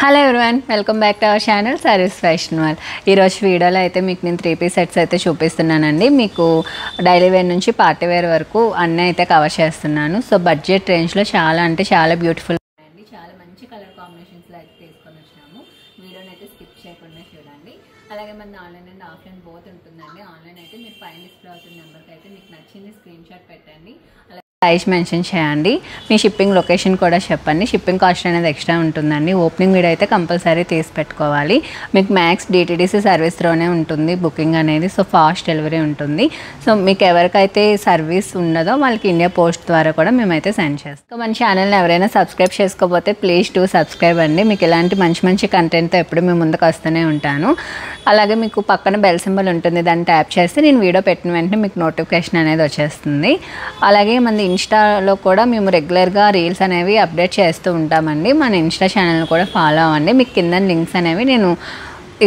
Hello everyone, welcome back to our channel service fashion world. ఈరోజు వీడియోలో అయితే మీకు నేను 3 పీస్ సెట్స్ అయితే చూపిస్తున్నానండి. మీకు డైలీ వేర్ నుంచి పార్టీ వేర్ వరకు అన్నీ అయితే కవర్ చేస్తున్నాను. సో బడ్జెట్ రేంజ్లో చాలా అంటే చాలా బ్యూటిఫుల్ అండి, చాలా మంచి కలర్ కాంబినేషన్స్లో అయితే తీసుకొని వచ్చినాము. వీడియోని అయితే స్కిప్ చేయకుండా చూడండి. అలాగే మన ఆన్లైన్ అండ్ ఆఫ్లైన్ బోత్ ఉంటుందండి. ఆన్లైన్ అయితే మీరు పైన డిస్ప్లే అవుతున్న నెంబర్కి అయితే మీకు నచ్చింది స్క్రీన్ షాట్ పెట్టండి. ప్రైస్ మెన్షన్ చేయండి, మీ షిప్పింగ్ లొకేషన్ కూడా చెప్పండి. షిప్పింగ్ కాస్ట్ అనేది ఎక్స్ట్రా ఉంటుందండి. ఓపెనింగ్ వీడియో అయితే కంపల్సరీ తీసి పెట్టుకోవాలి. మీకు మ్యాక్స్ DTDC సర్వీస్లోనే ఉంటుంది బుకింగ్ అనేది. సో ఫాస్ట్ డెలివరీ ఉంటుంది. సో మీకు ఎవరికైతే సర్వీస్ ఉండదో వాళ్ళకి ఇండియా పోస్ట్ ద్వారా కూడా మేమైతే సెండ్ చేస్తాం. మన ఛానల్ని ఎవరైనా సబ్స్క్రైబ్ చేసుకోకపోతే ప్లీజ్ టు సబ్స్క్రైబ్ అండి. మీకు ఇలాంటి మంచి మంచి కంటెంట్తో ఎప్పుడు మేము ముందుకు వస్తూనే ఉంటాను. అలాగే మీకు పక్కన బెల్ సింబల్ ఉంటుంది, దాన్ని ట్యాప్ చేస్తే నేను వీడియో పెట్టిన వెంటనే మీకు నోటిఫికేషన్ అనేది వచ్చేస్తుంది. అలాగే మన ఇన్స్టాలో కూడా మేము రెగ్యులర్గా రీల్స్ అనేవి అప్డేట్ చేస్తూ ఉంటామండి. మన ఇన్స్టా ఛానల్ కూడా ఫాలో అవ్వండి. మీకు కింద లింక్స్ అనేవి నేను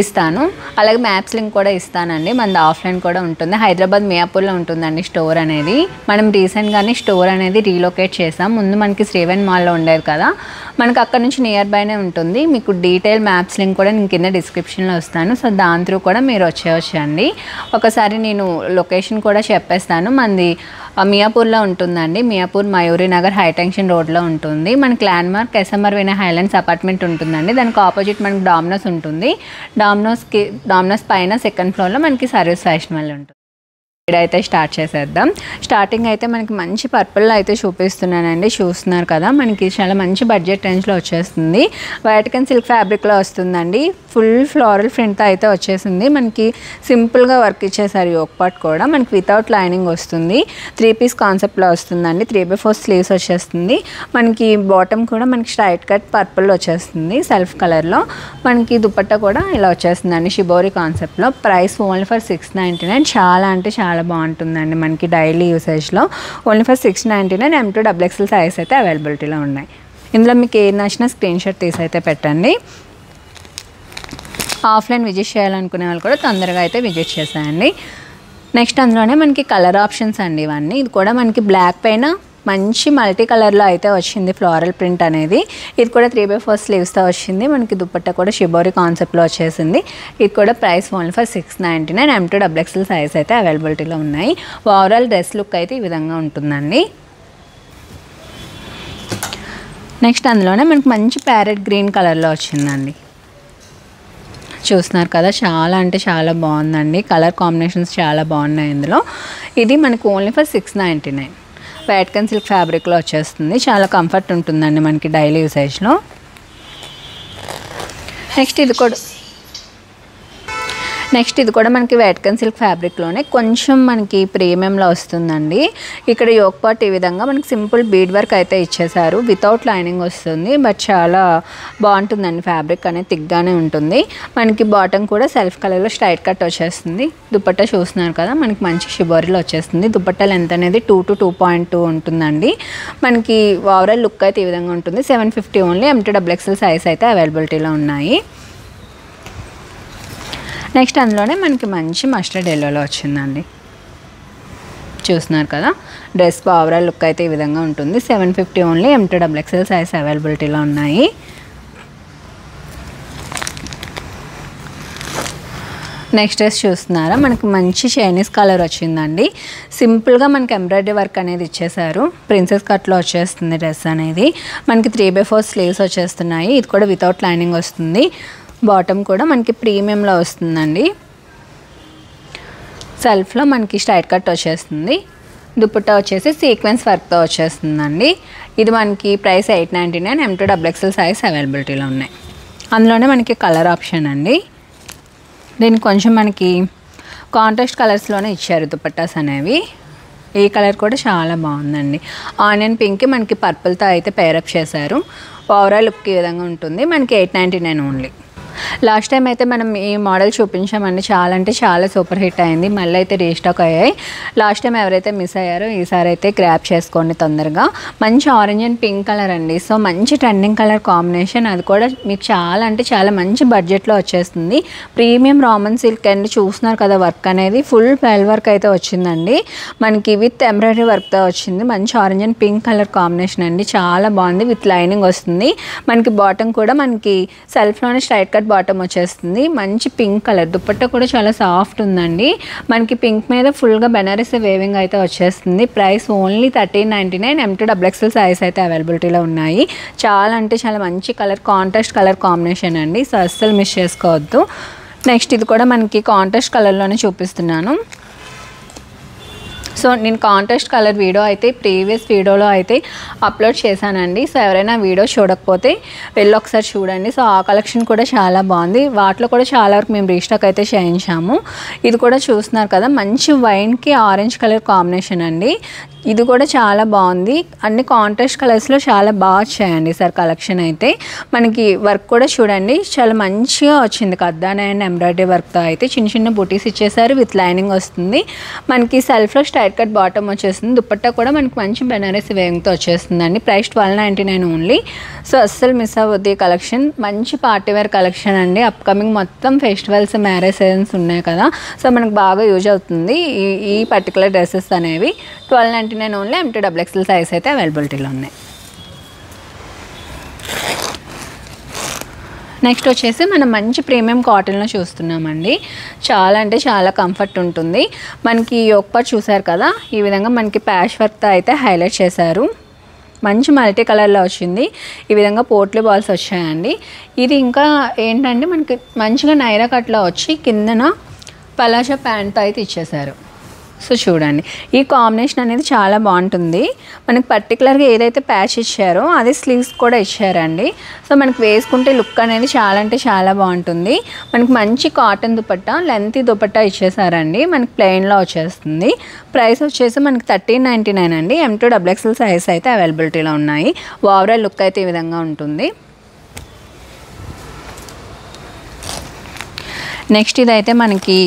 ఇస్తాను. అలాగే మ్యాప్స్ లింక్ కూడా ఇస్తానండి. మనది ఆఫ్లైన్ కూడా ఉంటుంది. హైదరాబాద్ మియాపూర్లో ఉంటుందండి స్టోర్ అనేది. మనం రీసెంట్గానే స్టోర్ అనేది రీలొకేట్ చేసాం. ముందు మనకి శ్రీవెన్ మాల్లో ఉండేది కదా, మనకు అక్కడ నుంచి నియర్ బైనే ఉంటుంది. మీకు డీటెయిల్ మ్యాప్స్ లింక్ కూడా నేను కింద డిస్క్రిప్షన్లో ఇస్తాను. సో దాని త్రూ కూడా మీరు వచ్చేయచ్చండి. ఒకసారి నేను లొకేషన్ కూడా చెప్పేస్తాను. మనది మియాపూర్లో ఉంటుందండి. మియాపూర్ మయూరి నగర్ హైటెన్షన్ రోడ్లో ఉంటుంది. మనకి landmark SMR Vinay highlands apartment ఉంటుందండి. దానికి ఆపోజిట్ మనకి డామినోస్ ఉంటుంది. డామినోస్ పైన సెకండ్ ఫ్లోర్లో మనకి సర్వీస్ ఫ్యాషన్ వరల్డ్ ఉంటుంది. ఇదైతే స్టార్ట్ చేసేద్దాం. స్టార్టింగ్ అయితే మనకి మంచి పర్పుల్లో అయితే చూపిస్తున్నానండి. చూస్తున్నారు కదా, మనకి చాలా మంచి బడ్జెట్ రేంజ్లో వచ్చేస్తుంది. వైట్కన్ సిల్క్ ఫ్యాబ్రిక్లో వస్తుందండి. ఫుల్ ఫ్లోరల్ ప్రింట్తో అయితే వచ్చేసింది. మనకి సింపుల్గా వర్క్ ఇచ్చేసారు. యోక్ పార్ట్ కూడా మనకి వితౌట్ లైనింగ్ వస్తుంది. 3 పీస్ కాన్సెప్ట్లో వస్తుందండి. 3/4 స్లీవ్స్ వచ్చేస్తుంది. మనకి బాటమ్ కూడా మనకి స్ట్రైట్ కట్ పర్పుల్లో వచ్చేస్తుంది సెల్ఫ్ కలర్లో. మనకి దుపట్టా కూడా ఇలా వచ్చేస్తుందండి షిబోరి కాన్సెప్ట్లో. Price only for 699. చాలా అంటే చాలా బాగుంటుందండి. మనకి డైలీ యూసేజ్లో only for 699. M2 XXL size అయితే అవైలబిలిటీలో ఉన్నాయి. ఇందులో మీకు ఏది నచ్చినా స్క్రీన్ షాట్ తీసి అయితే పెట్టండి. ఆఫ్లైన్ విజిట్ చేయాలనుకునే వాళ్ళు కూడా తొందరగా అయితే విజిట్ చేసేయండి. నెక్స్ట్ అందులోనే మనకి కలర్ ఆప్షన్స్ అండి ఇవన్నీ. ఇది కూడా మనకి బ్లాక్ పైన మంచి మల్టీ కలర్లో అయితే వచ్చింది ఫ్లోరల్ ప్రింట్ అనేది. ఇది కూడా 3/4 స్లీవ్స్తో వచ్చింది. మనకి దుపట్టా కూడా షిబోరి కాన్సెప్ట్లో వచ్చేసింది. ఇది కూడా price only for 699. M2 XXL size అయితే అవైలబిలిటీలో ఉన్నాయి. ఓవరాల్ డ్రెస్ లుక్ అయితే ఈ విధంగా ఉంటుందండి. నెక్స్ట్ అందులోనే మనకి మంచి ప్యారెట్ గ్రీన్ కలర్లో వచ్చిందండి. చూస్తున్నారు కదా, చాలా అంటే చాలా బాగుందండి. కలర్ కాంబినేషన్స్ చాలా బాగున్నాయి ఇందులో. ఇది మనకి ఓన్లీ ఫర్ 699. వైట్కన్ సిల్క్ ఫ్యాబ్రిక్లో వచ్చేస్తుంది. చాలా కంఫర్ట్ ఉంటుందండి మనకి డైలీ యూసేజ్లో. నెక్స్ట్ ఇది కూడా మనకి వైట్కన్ సిల్క్ ఫ్యాబ్రిక్లోనే కొంచెం మనకి ప్రీమియంలో వస్తుందండి. ఇక్కడ యోక్ పార్ట్ ఈ విధంగా మనకి సింపుల్ బీడ్ వర్క్ అయితే ఇచ్చేసారు. వితౌట్ లైనింగ్ వస్తుంది. బట్ చాలా బాగుంటుందండి. ఫ్యాబ్రిక్ అనేది థిక్గానే ఉంటుంది. మనకి బాటమ్ కూడా సెల్ఫ్ కలర్లో స్ట్రైట్ కట్ వచ్చేస్తుంది. దుపట్టా చూస్తున్నారు కదా, మనకి మంచి షిబోరిలో వచ్చేస్తుంది. దుపట్టా లెంత్ అనేది 2 to 2.2 ఉంటుందండి. మనకి ఓవరాల్ లుక్ అయితే ఈ విధంగా ఉంటుంది. 750 ఓన్లీ. M2 XXL సైజ్ అయితే అవైలబిలిటీలో ఉన్నాయి. నెక్స్ట్ అందులోనే మనకి మంచి మస్టర్డ్ ఎల్లోలో వచ్చిందండి. చూస్తున్నారు కదా, డ్రెస్ ఓవరాల్ లుక్ అయితే ఈ విధంగా ఉంటుంది. 750 ఓన్లీ. M2 XXL సైజ్ అవైలబిలిటీలో ఉన్నాయి. నెక్స్ట్ డ్రెస్ చూస్తున్నారా, మనకి మంచి చైనీస్ కలర్ వచ్చిందండి. సింపుల్గా మనకి ఎంబ్రాయిడరీ వర్క్ అనేది ఇచ్చేసారు. ప్రిన్సెస్ కట్లో వచ్చేస్తుంది డ్రెస్ అనేది. మనకి 3/4 స్లీవ్స్ వచ్చేస్తున్నాయి. ఇది కూడా వితౌట్ లైనింగ్ వస్తుంది. బాటమ్ కూడా మనకి ప్రీమియంలో వస్తుందండి. సెల్ఫ్లో మనకి స్ట్రైట్ కట్ వచ్చేస్తుంది. దుపట్టా వచ్చేసి సీక్వెన్స్ వర్క్తో వచ్చేస్తుందండి. ఇది మనకి ప్రైస్ 899. M2 XXL సైజ్ అవైలబిలిటీలో ఉన్నాయి. అందులోనే మనకి కలర్ ఆప్షన్ అండి. దీనికి కొంచెం మనకి కాంట్రాస్ట్ కలర్స్లోనే ఇచ్చారు దుపట్టాస్ అనేవి. ఈ కలర్ కూడా చాలా బాగుందండి. ఆనియన్ పింక్ మనకి పర్పుల్తో అయితే పేరప్ చేశారు. ఓవరాల్ లుక్ ఈ విధంగా ఉంటుంది. మనకి 899 ఓన్లీ. లాస్ట్ టైం అయితే మనం ఈ మోడల్ చూపించామండి, చాలా అంటే చాలా సూపర్ హిట్ అయింది. మళ్ళీ అయితే రీస్టాక్ అయ్యాయి. లాస్ట్ టైం ఎవరైతే మిస్ అయ్యారో ఈసారి అయితే గ్రాప్ చేసుకోండి తొందరగా. మంచి ఆరెంజ్ అండ్ పింక్ కలర్ అండి. సో మంచి ట్రెండింగ్ కలర్ కాంబినేషన్, అది కూడా మీకు చాలా అంటే చాలా మంచి బడ్జెట్లో వచ్చేస్తుంది. ప్రీమియం రామన్ సిల్క్ అండి, చూస్తున్నారు కదా వర్క్ అనేది ఫుల్ పెల్ వర్క్ అయితే వచ్చిందండి. మనకి విత్ ఎంబ్రాయిడరీ వర్క్తో వచ్చింది. మంచి orange and pink colour combination అండి, చాలా బాగుంది. విత్ లైనింగ్ వస్తుంది. మనకి బాటమ్ కూడా మనకి సెల్ఫ్లోనే స్ట్రైట్ కట్ బాటమ్ వచ్చేస్తుంది. మంచి పింక్ కలర్, దుపట్టా కూడా చాలా సాఫ్ట్ ఉందండి. మనకి పింక్ మీద ఫుల్గా బెనారస్ వేవింగ్ అయితే వచ్చేస్తుంది. Price only 1399. M2XXL సైజ్ అయితే అవైలబిలిటీలో ఉన్నాయి. చాలా అంటే చాలా మంచి కలర్, కాంట్రాస్ట్ కలర్ కాంబినేషన్ అండి. సో అస్సలు మిస్ చేసుకోవద్దు. నెక్స్ట్ ఇది కూడా మనకి కాంట్రాస్ట్ కలర్లోనే చూపిస్తున్నాను. సో నేను కాంట్రాస్ట్ కలర్ వీడియో అయితే ప్రీవియస్ వీడియోలో అయితే అప్లోడ్ చేశానండి. సో ఎవరైనా వీడియో చూడకపోతే వెళ్ళి ఒకసారి చూడండి. సో ఆ కలెక్షన్ కూడా చాలా బాగుంది. వాటిలో కూడా చాలా వరకు మేము రీస్టాక్ అయితే చేయించాము. ఇది కూడా చూస్తున్నారు కదా, మంచి వైన్కి ఆరెంజ్ కలర్ కాంబినేషన్ అండి. ఇది కూడా చాలా బాగుంది. అన్ని కాంట్రాస్ట్ కలర్స్లో చాలా బాగా వచ్చాయండి సార్ కలెక్షన్ అయితే. మనకి వర్క్ కూడా చూడండి చాలా మంచిగా వచ్చింది. కద్దానే అండ్ ఎంబ్రాయిడరీ వర్క్తో అయితే చిన్న చిన్న బూటీస్ ఇచ్చేసారు. విత్ లైనింగ్ వస్తుంది. మనకి సెల్ఫ్లో స్ట్రైట్ కట్ బాటమ్ వచ్చేస్తుంది. దుపట్టా కూడా మనకి మంచి బెనారస్ వేవింగ్తో వచ్చేస్తుందండి. Price 1299 only. సో అస్సలు మిస్ అవ్వద్దు ఈ కలెక్షన్. మంచి పార్టీవేర్ కలెక్షన్ అండి. అప్కమింగ్ మొత్తం ఫెస్టివల్స్, మ్యారేజ్ సీజన్స్ ఉన్నాయి కదా, సో మనకు బాగా యూజ్ అవుతుంది ఈ పర్టికులర్ డ్రెస్సెస్ అనేవి. 1299 ఓన్లీ. M2XXL సైజ్ అయితే అవైలబిలిటీలో ఉన్నాయి. నెక్స్ట్ వచ్చేసి మనం మంచి ప్రీమియం కాటన్లో చూస్తున్నామండి. చాలా అంటే చాలా కంఫర్ట్ ఉంటుంది. మనకి యోక్ పార్ట్ చూసారు కదా, ఈ విధంగా మనకి ప్యాచ్ వర్క్తో అయితే హైలైట్ చేశారు. మంచి మల్టీ కలర్లో వచ్చింది. ఈ విధంగా పోట్లీ బాల్స్ వచ్చాయండి. ఇది ఇంకా ఏంటంటే మనకి మంచిగా నైరా కట్లో వచ్చి కిందన పలాజా ప్యాంట్ అయితే ఇచ్చేసారు. సో చూడండి, ఈ కాంబినేషన్ అనేది చాలా బాగుంటుంది. మనకి పర్టికులర్గా ఏదైతే ప్యాచ్ ఇచ్చారో అదే స్లీవ్స్ కూడా ఇచ్చారండి. సో మనకి వేసుకుంటే లుక్ అనేది చాలా అంటే చాలా బాగుంటుంది. మనకి మంచి కాటన్ దుపట్టా, లెంతీ దుపట్టా ఇచ్చేసారండి. మనకి ప్లెయిన్లో వచ్చేస్తుంది. ప్రైస్ వచ్చేసి మనకి 1399 అండి. M2XXL సైజ్ అయితే అవైలబిలిటీలో ఉన్నాయి. ఓవరాల్ లుక్ అయితే ఈ విధంగా ఉంటుంది. నెక్స్ట్ ఇదైతే మనకి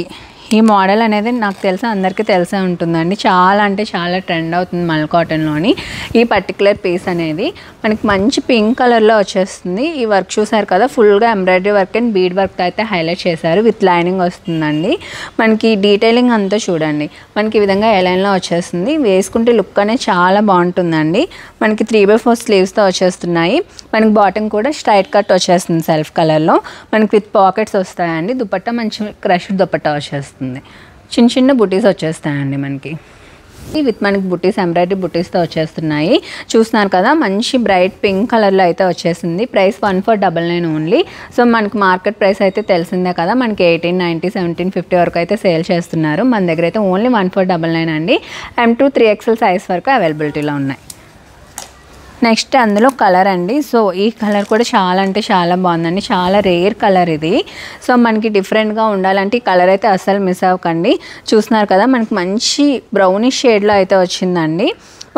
ఈ మోడల్ అనేది నాకు తెలిసి అందరికీ తెలిసే ఉంటుందండి. చాలా అంటే చాలా ట్రెండ్ అవుతుంది మల్ కాటన్లోని ఈ పర్టికులర్ పీస్ అనేది. మనకి మంచి పింక్ కలర్లో వచ్చేస్తుంది. ఈ వర్క్ చూసారు కదా, ఫుల్గా embroidery work and bead work అయితే హైలైట్ చేశారు. విత్ లైనింగ్ వస్తుందండి. మనకి డీటెయిలింగ్ అంతా చూడండి, మనకి ఈ విధంగా ఎలైన్లో వచ్చేస్తుంది. వేసుకుంటే లుక్ అనేది చాలా బాగుంటుందండి. మనకి 3/4 స్లీవ్స్తో వచ్చేస్తున్నాయి. మనకి బాటమ్ కూడా స్ట్రైట్ కట్ వచ్చేస్తుంది సెల్ఫ్ కలర్లో. మనకి విత్ పాకెట్స్ వస్తాయండి. దుపట్టా మంచి క్రష్ దుపట్టా వచ్చేస్తుంది. చిన్న చిన్న బుటీస్ వచ్చేస్తాయండి మనకి. విత్ మనకి బుటీస్, ఎంబ్రాయిడరీ బుటీస్తో వచ్చేస్తున్నాయి. చూస్తున్నారు కదా, మంచి బ్రైట్ పింక్ కలర్లో అయితే వచ్చేసింది. Price 1499 only. సో మనకి మార్కెట్ ప్రైస్ అయితే తెలిసిందే కదా, మనకి 1890, 1750 వరకు అయితే సేల్ చేస్తున్నారు. మన దగ్గర అయితే ఓన్లీ 1499 అండి. M2XXL సైజ్ వరకు అవైలబిలిటీలో ఉన్నాయి. నెక్స్ట్ అందులో కలర్ అండి. సో ఈ కలర్ కూడా చాలా అంటే చాలా బాగుందండి. చాలా రేర్ కలర్ ఇది. సో మనకి డిఫరెంట్గా ఉండాలంటే ఈ కలర్ అయితే అస్సలు మిస్ అవ్వకండి. చూస్తున్నారు కదా, మనకి మంచి బ్రౌనిష్ షేడ్లో అయితే వచ్చిందండి.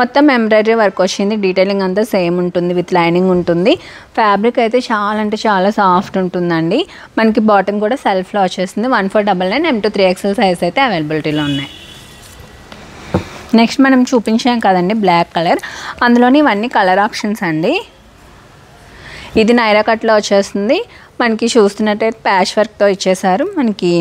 మొత్తం ఎంబ్రాయిడరీ వర్క్ వచ్చింది. డీటెయిలింగ్ అంతా సేమ్ ఉంటుంది. విత్ లైనింగ్ ఉంటుంది. ఫ్యాబ్రిక్ అయితే చాలా అంటే చాలా సాఫ్ట్ ఉంటుందండి. మనకి బాటమ్ కూడా సెల్ఫ్లో వచ్చేస్తుంది. 1499 M2XXL సైజ్ అయితే అవైలబిలిటీలో ఉన్నాయి. నెక్స్ట్ మనం చూపించాం కదండి బ్లాక్ కలర్, అందులోని ఇవన్నీ కలర్ ఆప్షన్స్ అండి. ఇది నైరా కట్లో వచ్చేస్తుంది. మనకి చూస్తున్నట్టయితే ప్యాచ్ వర్క్తో ఇచ్చేసారు. మనకి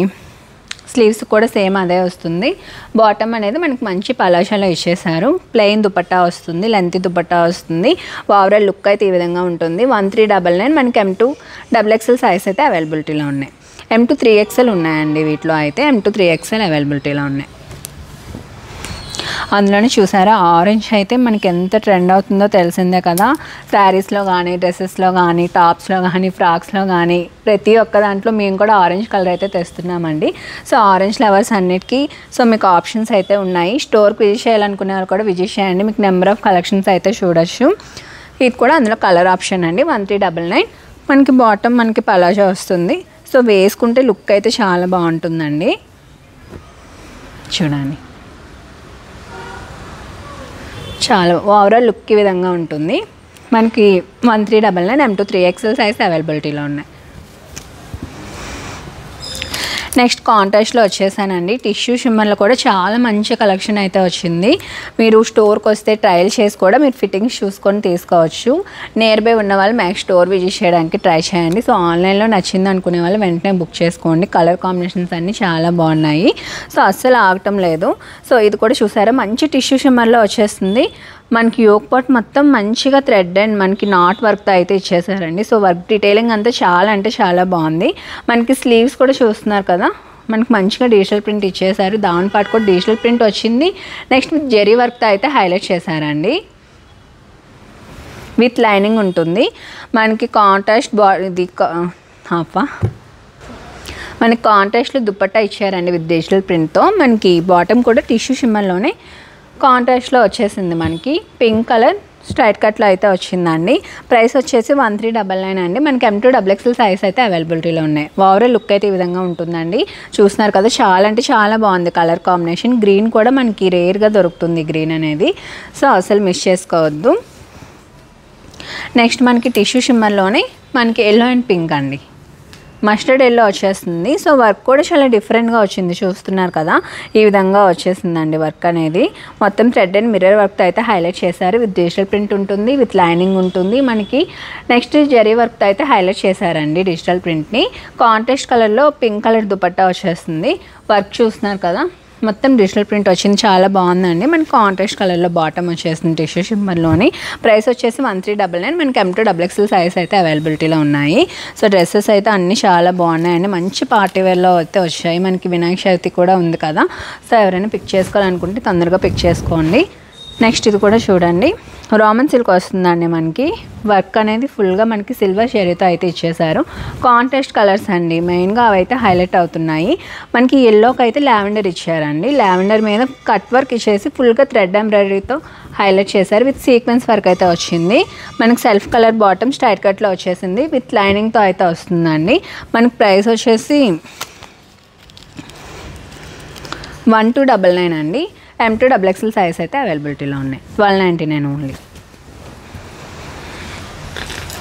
స్లీవ్స్ కూడా సేమ్ అదే వస్తుంది. బాటమ్ అనేది మనకి మంచి పలాషాలో ఇచ్చేసారు. ప్లెయిన్ దుపట్టా వస్తుంది, లెంతీ దుపట్టా వస్తుంది. ఓవరాల్ లుక్ అయితే ఈ విధంగా ఉంటుంది. 1399 మనకి M2XXL సైజ్ అయితే అవైలబిలిటీలో ఉన్నాయి. M2XXL ఉన్నాయండి వీటిలో అయితే. M2XXL అవైలబిలిటీలో ఉన్నాయి. అందులోనే చూసారా, ఆరెంజ్ అయితే మనకి ఎంత ట్రెండ్ అవుతుందో తెలిసిందే కదా. శారీస్లో కానీ, డ్రెస్సెస్లో కానీ, టాప్స్లో కానీ, ఫ్రాక్స్లో కానీ ప్రతి ఒక్క దాంట్లో మేము కూడా ఆరెంజ్ కలర్ అయితే తెస్తున్నామండి. సో ఆరెంజ్ ఫ్లవర్స్ అన్నిటికీ సో మీకు ఆప్షన్స్ అయితే ఉన్నాయి. స్టోర్కి విజిట్ చేయాలనుకునే వాళ్ళు కూడా విజిట్ చేయండి. మీకు నెంబర్ ఆఫ్ కలెక్షన్స్ అయితే చూడొచ్చు. ఇది కూడా అందులో కలర్ ఆప్షన్ అండి. 1399 మనకి బాటమ్ మనకి పలాజా వస్తుంది. సో వేసుకుంటే లుక్ అయితే చాలా బాగుంటుందండి. చూడండి, చాలా ఓవరాల్ లుక్ ఈ విధంగా ఉంటుంది. మనకి 1399 M2XXL సైజ్ అవైలబిలిటీలో ఉన్నాయి. నెక్స్ట్ కాంట్రాస్ట్లో వచ్చేసానండి. టిష్యూ షిమ్మర్లో కూడా చాలా మంచి కలెక్షన్ అయితే వచ్చింది. మీరు స్టోర్కి వస్తే ట్రయల్ చేసి కూడా మీరు ఫిట్టింగ్స్ చూసుకొని తీసుకోవచ్చు. నియర్ బై ఉన్న వాళ్ళు మ్యాక్స్ స్టోర్ విజిట్ చేయడానికి ట్రై చేయండి. సో ఆన్లైన్లో నచ్చింది అనుకునే వాళ్ళు వెంటనే బుక్ చేసుకోండి. కలర్ కాంబినేషన్స్ అన్నీ చాలా బాగున్నాయి. సో అస్సలు ఆగటం లేదు. సో ఇది కూడా చూసారా మంచి టిష్యూ షిమ్మర్లో వచ్చేస్తుంది. మనకి యోక్ పాట్ మొత్తం మంచిగా థ్రెడ్ అండ్ మనకి నాట్ వర్క్తో అయితే ఇచ్చేసారండి. సో వర్క్ డీటెయిలింగ్ అంతా చాలా అంటే చాలా బాగుంది. మనకి స్లీవ్స్ కూడా చూస్తున్నారు కదా, మనకి మంచిగా డిజిటల్ ప్రింట్ ఇచ్చేసారు. దాని పాటు కూడా డిజిటల్ ప్రింట్ వచ్చింది. నెక్స్ట్ విత్ జెరీ వర్క్తో అయితే హైలైట్ చేశారండి. విత్ లైనింగ్ ఉంటుంది. మనకి కాంట్రాస్ట్ ఇది మనకి కాంట్రాస్ట్లో దుపట్టా ఇచ్చారండి విత్ డిజిటల్ ప్రింట్తో. మనకి బాటమ్ కూడా టిష్యూ షిమ్మర్లోనే కాంట్రాస్ట్లో వచ్చేసింది. మనకి పింక్ కలర్ స్ట్రైట్ కట్లో అయితే వచ్చిందండి. ప్రైస్ వచ్చేసి 1399 అండి. మనకి M2 XXL సైజ్ అయితే అవైలబిలిటీలో ఉన్నాయి. ఓవరాల్ లుక్ అయితే ఈ విధంగా ఉంటుందండి. చూస్తున్నారు కదా, చాలా అంటే చాలా బాగుంది కలర్ కాంబినేషన్. గ్రీన్ కూడా మనకి రేర్గా దొరుకుతుంది గ్రీన్ అనేది. సో అసలు మిస్ చేసుకోవద్దు. నెక్స్ట్ మనకి టిష్యూ షిమ్మర్లోనే మనకి ఎల్లో అండ్ పింక్ అండి, మస్టర్డ్ ఎల్లో వచ్చేస్తుంది. సో వర్క్ కూడా చాలా డిఫరెంట్గా వచ్చింది. చూస్తున్నారు కదా, ఈ విధంగా వచ్చేసిందండి వర్క్ అనేది. మొత్తం థ్రెడ్ అండ్ మిర్రర్ వర్క్తో అయితే హైలైట్ చేశారు. విత్ డిజిటల్ ప్రింట్ ఉంటుంది, విత్ లైనింగ్ ఉంటుంది మనకి. నెక్స్ట్ జరీ వర్క్తో అయితే హైలైట్ చేశారండి డిజిటల్ ప్రింట్ని. కాంట్రాస్ట్ కలర్లో పింక్ కలర్ దుపట్టా వచ్చేస్తుంది. వర్క్ చూస్తున్నారు కదా, మొత్తం డిజిటల్ ప్రింట్ వచ్చింది. చాలా బాగుందండి. మనకి కాంట్రాస్ట్ కలర్లో బాటమ్ వచ్చేసింది టిష్యూ షిమ్మర్లోని. ప్రైస్ వచ్చేసి 1399. మనకి M2 XXL సైజ్ అయితే అవైలబిలిటీలో ఉన్నాయి. సో డ్రెస్సెస్ అయితే అన్నీ చాలా బాగున్నాయండి. మంచి పార్టీ వేర్లో అయితే వచ్చాయి. మనకి వినాయక చవితి కూడా ఉంది కదా, సో ఎవరైనా పిక్ చేసుకోవాలనుకుంటే తొందరగా పిక్ చేసుకోండి. నెక్స్ట్ ఇది కూడా చూడండి, రామన్ సిల్క్ వస్తుందండి. మనకి వర్క్ అనేది ఫుల్గా మనకి సిల్వర్ షేరీతో అయితే ఇచ్చేసారు. కాంట్రాస్ట్ కలర్స్ అండి, మెయిన్గా అవైతే హైలైట్ అవుతున్నాయి. మనకి ఎల్లోకి అయితే లావెండర్ ఇచ్చారండి. లావెండర్ మీద కట్ వర్క్ ఇచ్చేసి ఫుల్గా థ్రెడ్ ఎంబ్రాయిడరీతో హైలైట్ చేశారు. విత్ సీక్వెన్స్ వర్క్ అయితే వచ్చింది. మనకి సెల్ఫ్ కలర్ బాటమ్ స్ట్రైట్ కట్లో వచ్చేసింది. విత్ లైనింగ్తో అయితే వస్తుందండి. మనకి ప్రైస్ వచ్చేసి 1299 అండి. M2 XXL సైజ్ అయితే అవైలబిలిటీలో ఉన్నాయి. 1299 ఓన్లీ.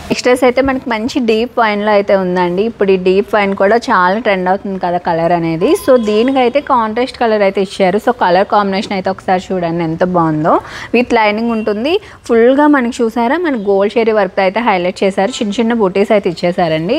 నెక్స్ట్ అయితే మనకి మంచి డీప్ వైన్లో అయితే ఉందండి. ఇప్పుడు ఈ డీప్ వైన్ కూడా చాలా ట్రెండ్ అవుతుంది కదా కలర్ అనేది. సో దీనికైతే కాంట్రాస్ట్ కలర్ అయితే ఇచ్చారు. సో కలర్ కాంబినేషన్ అయితే ఒకసారి చూడండి ఎంత బాగుందో. విత్ లైనింగ్ ఉంటుంది. ఫుల్గా మనకి చూసారా, మనకి గోల్డ్ షేరీ వర్క్ అయితే హైలైట్ చేశారు. చిన్న చిన్న బూటీస్ అయితే ఇచ్చేసారండి.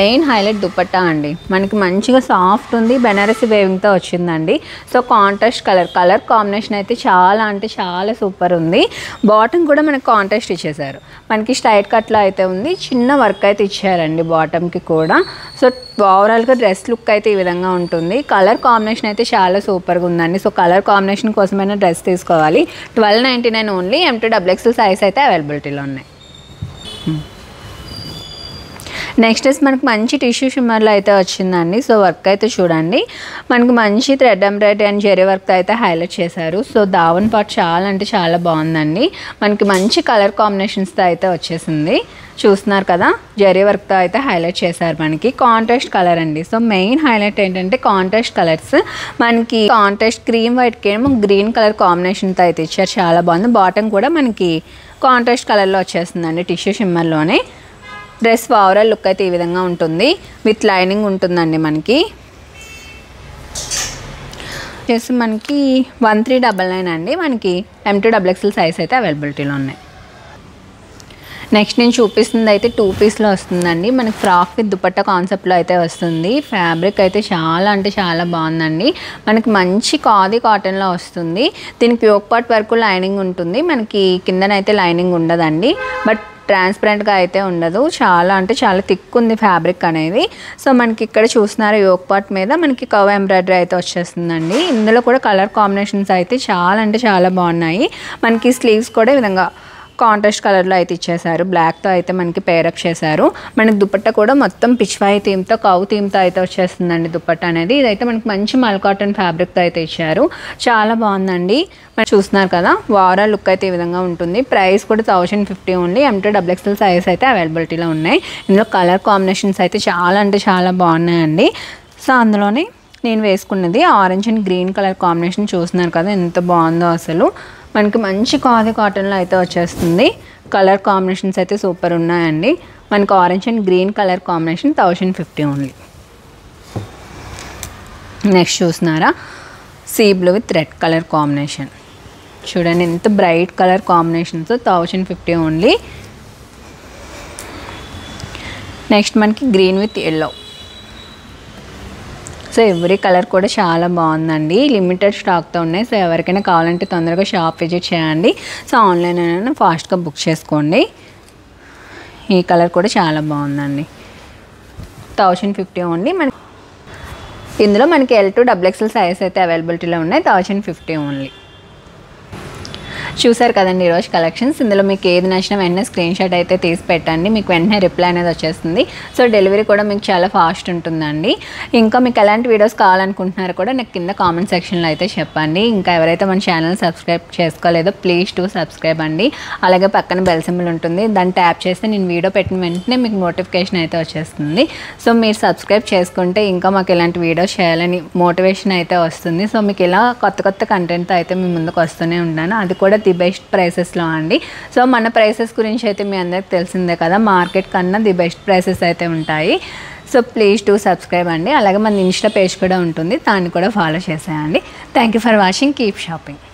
మెయిన్ హైలైట్ దుపట్టా అండి, మనకి మంచిగా సాఫ్ట్ ఉంది. బెనారసి వేవింగ్తో వచ్చిందండి. సో కాంట్రాస్ట్ కలర్ కాంబినేషన్ అయితే చాలా అంటే చాలా సూపర్ ఉంది. బాటమ్ కూడా మనకి కాంట్రాస్ట్ ఇచ్చేసారు. మనకి స్ట్రైట్ కట్లో అయితే ఉంది. చిన్న వర్క్ అయితే ఇచ్చారండి బాటమ్కి కూడా. సో ఓవరాల్గా డ్రెస్ లుక్ అయితే ఈ విధంగా ఉంటుంది. కలర్ కాంబినేషన్ అయితే చాలా సూపర్గా ఉందండి. సో కలర్ కాంబినేషన్ కోసమైనా డ్రెస్ తీసుకోవాలి. 1299 ఓన్లీ. M2 XXL సైజ్ అయితే అవైలబిలిటీలో ఉన్నాయి. నెక్స్ట్ మనకి మంచి టిష్యూ షిమ్మర్లో అయితే వచ్చిందండి. సో వర్క్ అయితే చూడండి, మనకి మంచి థ్రెడ్ ఎంబ్రాయిడరీ అండ్ జెరీ వర్క్తో అయితే హైలైట్ చేశారు. సో దావన్ పార్ట్ చాలా అంటే చాలా బాగుందండి. మనకి మంచి కలర్ కాంబినేషన్స్తో అయితే వచ్చేసింది. చూస్తున్నారు కదా, జెరీ వర్క్తో అయితే హైలైట్ చేశారు. మనకి కాంట్రాస్ట్ కలర్ అండి. సో మెయిన్ హైలైట్ ఏంటంటే కాంట్రాస్ట్ కలర్స్. మనకి కాంట్రాస్ట్ క్రీమ్ వైట్కి ఏమో గ్రీన్ కలర్ కాంబినేషన్తో అయితే ఇచ్చారు. చాలా బాగుంది. బాటమ్ కూడా మనకి కాంట్రాస్ట్ కలర్లో వచ్చేస్తుందండి టిష్యూ షిమ్మర్లోనే. డ్రెస్ ఓవరాల్ లుక్ అయితే ఈ విధంగా ఉంటుంది. విత్ లైనింగ్ ఉంటుందండి. మనకి వచ్చేసి మనకి 1399 అండి. మనకి M2 XXL సైజ్ అయితే అవైలబిలిటీలో ఉన్నాయి. నెక్స్ట్ నేను చూపిస్తుంది అయితే 2 పీస్లో వస్తుందండి. మనకి ఫ్రాక్ విత్ దుపట్టా కాన్సెప్ట్లో అయితే వస్తుంది. ఫ్యాబ్రిక్ అయితే చాలా అంటే చాలా బాగుందండి. మనకి మంచి ఖాదీ కాటన్లో వస్తుంది. దీనికి యోక్ పార్ట్ వరకు లైనింగ్ ఉంటుంది. మనకి కిందనైతే లైనింగ్ ఉండదండి, బట్ ట్రాన్స్పరెంట్గా అయితే ఉండదు. చాలా అంటే చాలా థిక్ ఉంది ఫ్యాబ్రిక్ అనేది. సో మనకి ఇక్కడ చూస్తున్నారు యోక్ పార్ట్ మీద మనకి కవ్ ఎంబ్రాయిడరీ అయితే వచ్చేస్తుందండి. ఇందులో కూడా కలర్ కాంబినేషన్స్ అయితే చాలా అంటే చాలా బాగున్నాయి. మనకి స్లీవ్స్ కూడా ఈ విధంగా కాంట్రాస్ట్ కలర్లో అయితే ఇచ్చేసారు. బ్లాక్తో అయితే మనకి పేరప్ చేశారు. మనకి దుపట్టా కూడా మొత్తం పిచ్వాయి థీమ్తో కవ్ థీమ్తో అయితే వచ్చేస్తుందండి దుపట్టా అనేది. ఇదైతే మనకి మంచి మల్ కాటన్ ఫ్యాబ్రిక్తో అయితే ఇచ్చారు. చాలా బాగుందండి. మనం చూస్తున్నారు కదా, ఓవరాల్ లుక్ అయితే ఈ విధంగా ఉంటుంది. ప్రైస్ కూడా 1050 ఓన్లీ. M2 XXL సైజ్ అయితే అవైలబిలిటీలో ఉన్నాయి. ఇందులో కలర్ కాంబినేషన్స్ అయితే చాలా అంటే చాలా బాగున్నాయండి. సో అందులోనే నేను వేసుకున్నది orange and green colour combination. చూస్తున్నారు కదా ఎంత బాగుందో అసలు. మనకి మంచి ఖాదీ కాటన్లో అయితే వచ్చేస్తుంది. కలర్ కాంబినేషన్స్ అయితే సూపర్ ఉన్నాయండి. మనకి orange and green colour combination 1050 only. Next చూస్తున్నారా, sea blue with red colour combination. చూడండి ఎంత bright colour combinations. 1050 only. Next మనకి green with yellow. So every colour కూడా చాలా బాగుందండి. లిమిటెడ్ స్టాక్తో ఉన్నాయి. సో ఎవరికైనా కావాలంటే తొందరగా షాప్ విజిట్ చేయండి. సో ఆన్లైన్ అయినా ఫాస్ట్గా బుక్ చేసుకోండి. ఈ కలర్ కూడా చాలా బాగుందండి. 1050 ఓన్లీ. ఇందులో మనకి L2 XXL సైజ్ అయితే అవైలబిలిటీలో ఉన్నాయి. 1050 ఓన్లీ. చూసారు కదండి ఈరోజు కలెక్షన్స్. ఇందులో మీకు ఏది నచ్చినా వెంటనే స్క్రీన్ షాట్ అయితే తీసి పెట్టండి. మీకు వెంటనే రిప్లై అనేది వచ్చేస్తుంది. సో డెలివరీ కూడా మీకు చాలా ఫాస్ట్ ఉంటుందండి. ఇంకా మీకు ఎలాంటి వీడియోస్ కావాలనుకుంటున్నారో కూడా నాకు కింద కామెంట్ సెక్షన్లో అయితే చెప్పండి. ఇంకా ఎవరైతే మన ఛానల్ సబ్స్క్రైబ్ చేసుకోలేదో ప్లీజ్ టు సబ్స్క్రైబ్ అండి. అలాగే పక్కన బెల్ సింబల్ ఉంటుంది, దాన్ని ట్యాప్ చేస్తే నేను వీడియో పెట్టిన వెంటనే మీకు నోటిఫికేషన్ అయితే వచ్చేస్తుంది. సో మీరు సబ్స్క్రైబ్ చేసుకుంటే ఇంకా మాకు ఇలాంటి వీడియోస్ చేయాలని మోటివేషన్ అయితే వస్తుంది. సో మీకు ఇలా కొత్త కంటెంట్తో అయితే మీ ముందుకు వస్తూనే ఉంటాను. అది కూడా ది బెస్ట్ ప్రైసెస్లో అండి. సో మన ప్రైసెస్ గురించి అయితే మీ అందరికి తెలిసిందే కదా, మార్కెట్ కన్నా ది బెస్ట్ ప్రైసెస్ అయితే ఉంటాయి. సో ప్లీజ్ టు సబ్స్క్రైబ్ అండి. అలాగే మన ఇన్స్టా పేజ్ కూడా ఉంటుంది, దాన్ని కూడా ఫాలో చేసేయండి. Thank you for watching. Keep shopping.